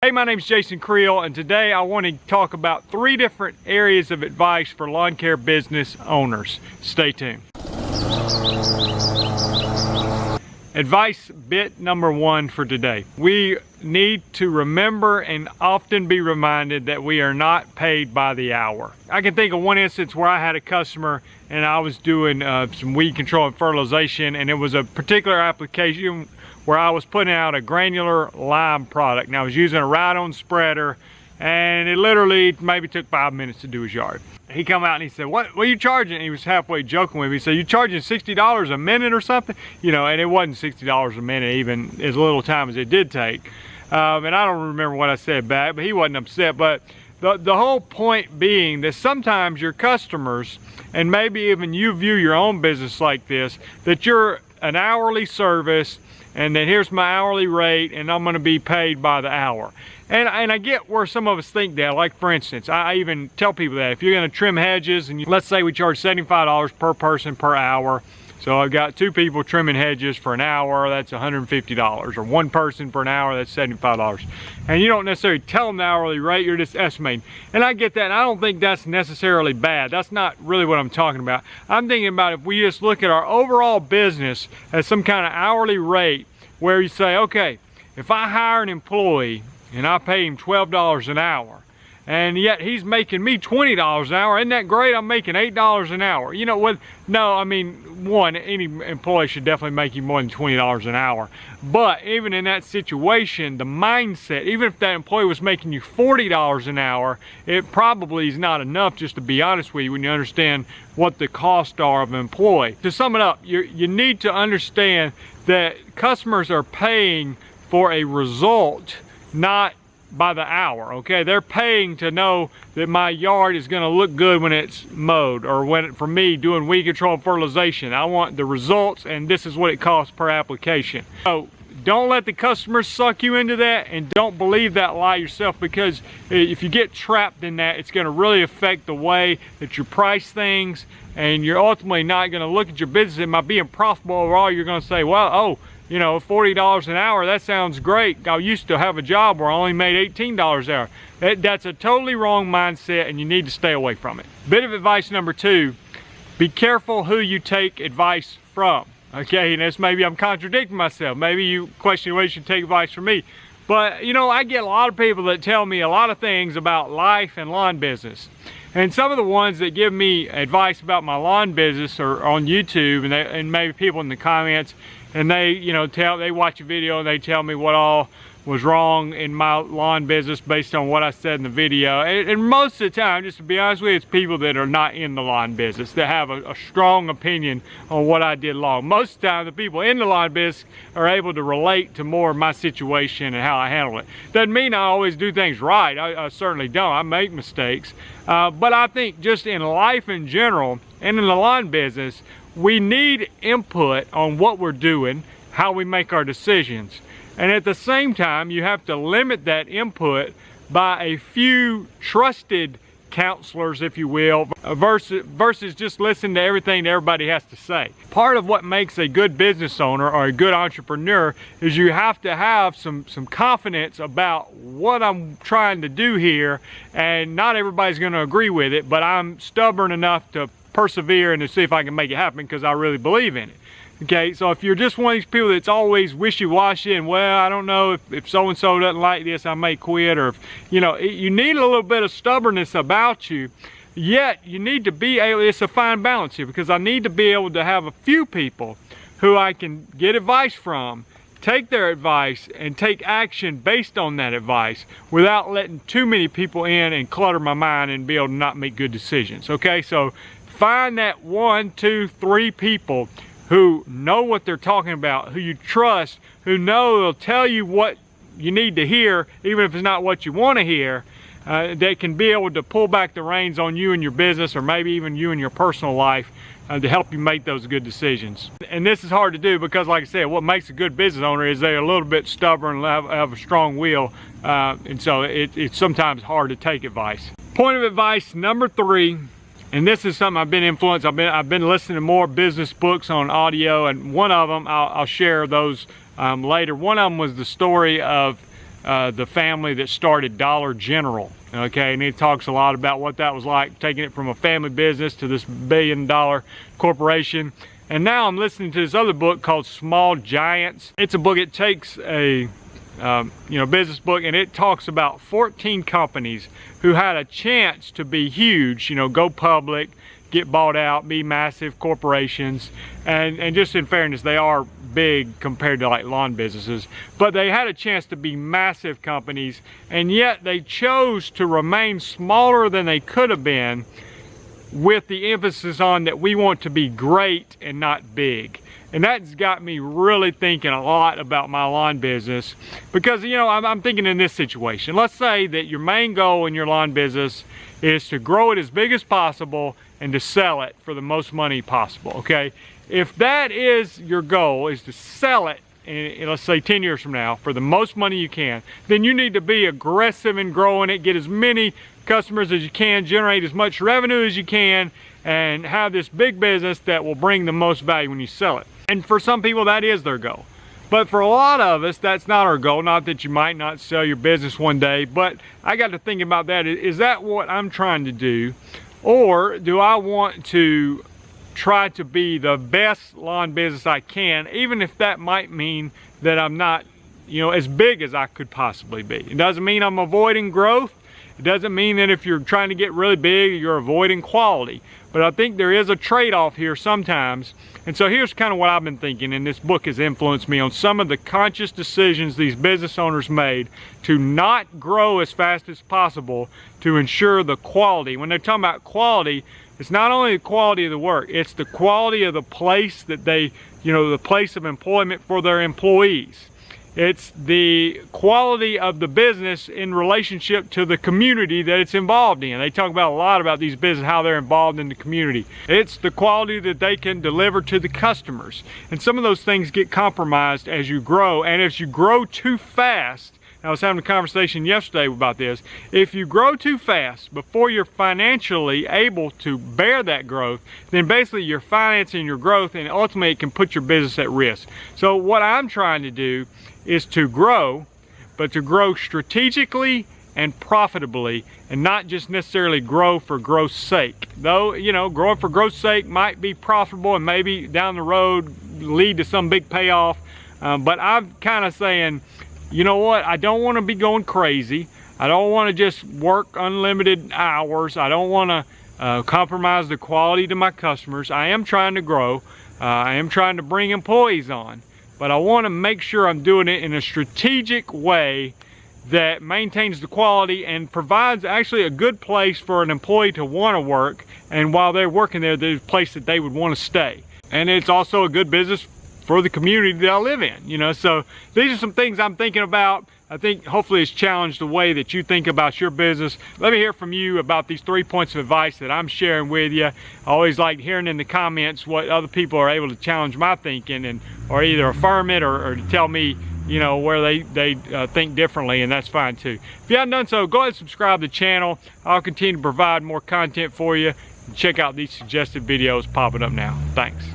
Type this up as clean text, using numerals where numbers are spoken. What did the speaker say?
Hey, my name's Jason Creel, and today I want to talk about 3 different areas of advice for lawn care business owners. Stay tuned. Advice bit number 1 for today. We need to remember and often be reminded that we are not paid by the hour. I can think of one instance where I had a customer and I was doing some weed control and fertilization, and it was a particular application where I was putting out a granular lime product. Now I was using a ride-on spreader, and it literally maybe took 5 minutes to do his yard. He come out and he said, what are you charging? And he was halfway joking with me. He said, you charging $60 a minute or something? You know, and it wasn't $60 a minute, even as little time as it did take. And I don't remember what I said back, but he wasn't upset. But the whole point being that sometimes your customers, and maybe even you view your own business like this, that you're an hourly service, and then here's my hourly rate, and I'm gonna be paid by the hour. And I get where some of us think that. Like, for instance, I even tell people that if you're gonna trim hedges, and let's say we charge $75 per person per hour, so I've got 2 people trimming hedges for an hour, that's $150, or 1 person for an hour, that's $75. And you don't necessarily tell them the hourly rate, you're just estimating. And I get that, and I don't think that's necessarily bad. That's not really what I'm talking about. I'm thinking about if we just look at our overall business as some kind of hourly rate, where you say, okay, if I hire an employee and I pay him $12 an hour, and yet he's making me $20 an hour, isn't that great? I'm making $8 an hour. You know what? No, I mean, one, any employee should definitely make you more than $20 an hour. But even in that situation, the mindset, even if that employee was making you $40 an hour, it probably is not enough, just to be honest with you, when you understand what the costs are of an employee. To sum it up, you need to understand that customers are paying for a result, not by the hour, okay? They're paying to know that my yard is gonna look good when it's mowed, or when, for me, doing weed control and fertilization. I want the results, and this is what it costs per application. So don't let the customers suck you into that, and don't believe that lie yourself, because if you get trapped in that, it's gonna really affect the way that you price things, and you're ultimately not gonna look at your business. Am I being profitable overall? You're gonna say, well, oh, you know, $40 an hour, that sounds great. I used to have a job where I only made $18 an hour. That's a totally wrong mindset, and you need to stay away from it. Bit of advice number 2, be careful who you take advice from. Okay, and this, maybe I'm contradicting myself. Maybe you question whether you should take advice from me. But, you know, I get a lot of people that tell me a lot of things about life and lawn business. And some of the ones that give me advice about my lawn business are on YouTube, and maybe people in the comments, and they, you know, they watch a video and they tell me what all was wrong in my lawn business based on what I said in the video. And most of the time, just to be honest with you, it's people that are not in the lawn business that have a strong opinion on what I did wrong. Most of the time, the people in the lawn business are able to relate to more of my situation and how I handle it. Doesn't mean I always do things right. I certainly don't. I make mistakes. But I think just in life in general, and in the lawn business, we need input on what we're doing, how we make our decisions. And at the same time, you have to limit that input by a few trusted counselors, if you will, versus just listening to everything that everybody has to say. Part of what makes a good business owner or a good entrepreneur is you have to have some confidence about what I'm trying to do here, and not everybody's going to agree with it, but I'm stubborn enough to persevere and to see if I can make it happen because I really believe in it. Okay, so if you're just one of these people that's always wishy-washy and, well, I don't know, if so-and-so doesn't like this, I may quit, or if, you know, you need a little bit of stubbornness about you, yet you need to be able, it's a fine balance here, because I need to be able to have a few people who I can get advice from, take their advice, and take action based on that advice without letting too many people in and clutter my mind and be able to not make good decisions. Okay, so find that 1, 2, 3 people who know what they're talking about, who you trust, who know they'll tell you what you need to hear, even if it's not what you want to hear, that can be able to pull back the reins on you and your business, or maybe even you and your personal life, to help you make those good decisions. And this is hard to do because, like I said, what makes a good business owner is they're a little bit stubborn, have a strong will, and so it's sometimes hard to take advice. Point of advice number 3, and this is something I've been influenced. I've been listening to more business books on audio, and one of them, I'll share those later. One of them was the story of the family that started Dollar General. Okay, and it talks a lot about what that was like, taking it from a family business to this billion-dollar corporation. And now I'm listening to this other book called Small Giants. It's a book, it takes a business book, and it talks about 14 companies who had a chance to be huge, go public, get bought out, be massive corporations. And just in fairness, they are big compared to like lawn businesses, but they had a chance to be massive companies, and yet they chose to remain smaller than they could have been, with the emphasis on that we want to be great and not big. And that's got me really thinking a lot about my lawn business, because I'm thinking in this situation, let's say that your main goal in your lawn business is to grow it as big as possible and to sell it for the most money possible. Okay, if that is your goal, is to sell it in, let's say 10 years from now, for the most money you can, then you need to be aggressive in growing it, get as many customers as you can, generate as much revenue as you can, and have this big business that will bring the most value when you sell it. And for some people, that is their goal. But for a lot of us, that's not our goal. Not that you might not sell your business one day, but I got to think about that. Is that what I'm trying to do? Or do I want to try to be the best lawn business I can, even if that might mean that I'm not, as big as I could possibly be? It doesn't mean I'm avoiding growth. It doesn't mean that if you're trying to get really big, you're avoiding quality. But I think there is a trade-off here sometimes. And so here's kind of what I've been thinking, and this book has influenced me on some of the conscious decisions these business owners made to not grow as fast as possible to ensure the quality. When they're talking about quality, it's not only the quality of the work, it's the quality of the place that they, the place of employment for their employees. It's the quality of the business in relationship to the community that it's involved in. They talk about a lot about these businesses, how they're involved in the community. It's the quality that they can deliver to the customers. And some of those things get compromised as you grow. And if you grow too fast, I was having a conversation yesterday about this, if you grow too fast before you're financially able to bear that growth, then basically you're financing your growth, and ultimately it can put your business at risk. So what I'm trying to do is to grow, but to grow strategically and profitably, and not just necessarily grow for growth's sake. Though, growing for growth's sake might be profitable and maybe down the road lead to some big payoff. But I'm kind of saying, you know what, I don't want to be going crazy. I don't want to just work unlimited hours. I don't want to compromise the quality to my customers. I am trying to grow. I am trying to bring employees on. But I want to make sure I'm doing it in a strategic way that maintains the quality and provides actually a good place for an employee to want to work, and while they're working there, there's a place that they would want to stay. And it's also a good business for the community that I live in, so these are some things I'm thinking about. I think hopefully it's challenged the way that you think about your business. Let me hear from you about these 3 points of advice that I'm sharing with you. I always like hearing in the comments what other people are able to challenge my thinking, and or either affirm it or to tell me, where they think differently, and that's fine too. If you haven't done so, go ahead and subscribe to the channel. I'll continue to provide more content for you. Check out these suggested videos popping up now. Thanks.